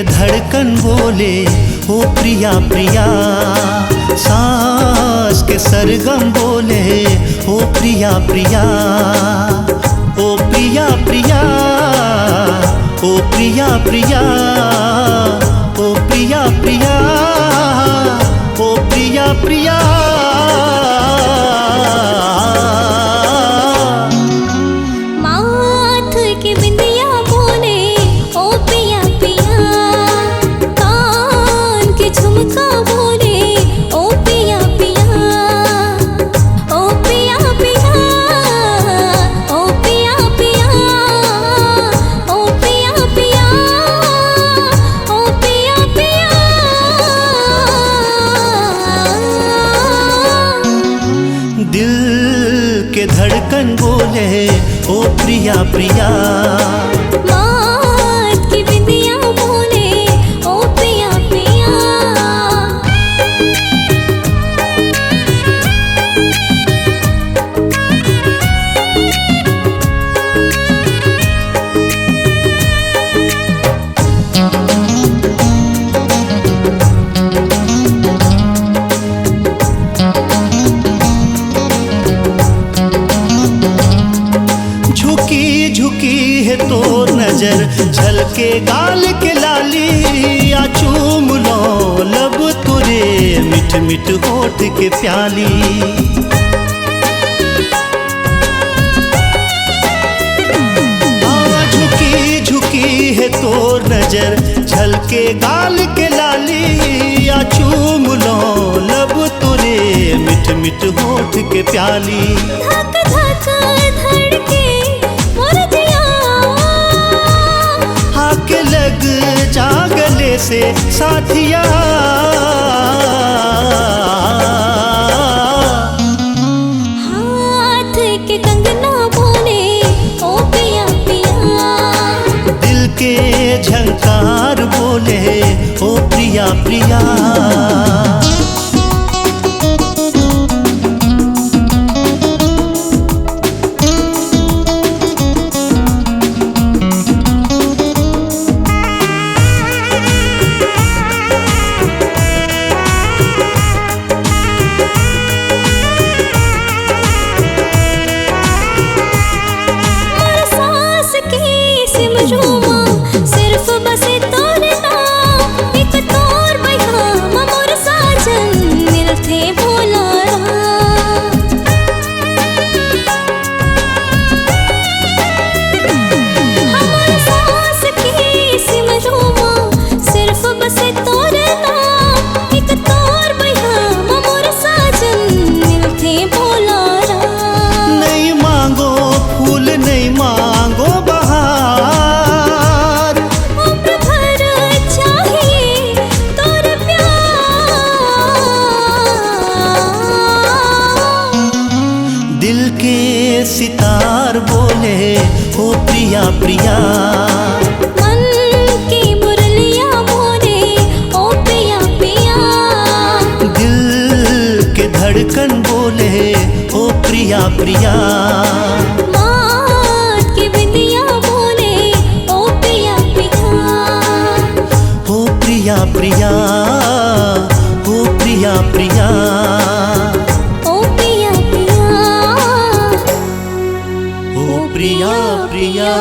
धड़कन बोले ओ प्रिया प्रिया, सांस के सरगम बोले ओ प्रिया प्रिया, ओ प्रिया प्रिया, ओ प्रिया प्रिया, ओ प्रिया प्रिया, ओ प्रिया प्रिया। माथ के बिंदिया बोले ओ पिया पिया, कान के झुमका बोले ओ पिया पिया, ओ पिया पिया, ओ पिया पिया, ओ पिया पिया, ओ पिया पिया। दिल के धड़कन बोले ओ प्रिया प्रिया, माथ की बिंदिया बोले ओ पिया पिया। झुकी झुकी है तो नजर, झलके गाल के लाली, आ चूम लो लब तुरे मिठ मिठ होठ के प्याली। झुकी झुकी है तो नजर, झलके गाल के लाली, आ चूम लो लब तुरे मिठ मिठ होठ के प्याली। धक धक धड़के मोर दिया, आके लग जा गले से साथिया, हाथ के कंगना बोले ओ पिया पिया, दिल के झंकार बोले ओ प्रिया प्रिया। मोर सांस की सिमरूमा सिर्फ बसे तोरे नाम, एक तोर बयाम मोर साजन मिलते भोला हमर सांस की सिमरूमा सिर्फ बसे तोरे नाम, एक तोर बयाम मोर साजन मिलते भोला। नहीं मांगो फूल नहीं मांगो बहार, उम्र भर चाहिए तोर प्यार, दिल के सितार बोले ओ प्रिया प्रिया, मन की मुरलिया बोले ओ पिया पिया, दिल के धड़कन बोले ओ प्रिया प्रिया। माथ की बिंदिया बोले ओ पिया पिया, ओ प्रिया प्रिया, ओ प्रिया प्रिया, ओ पिया पिया, ओ प्रिया प्रिया।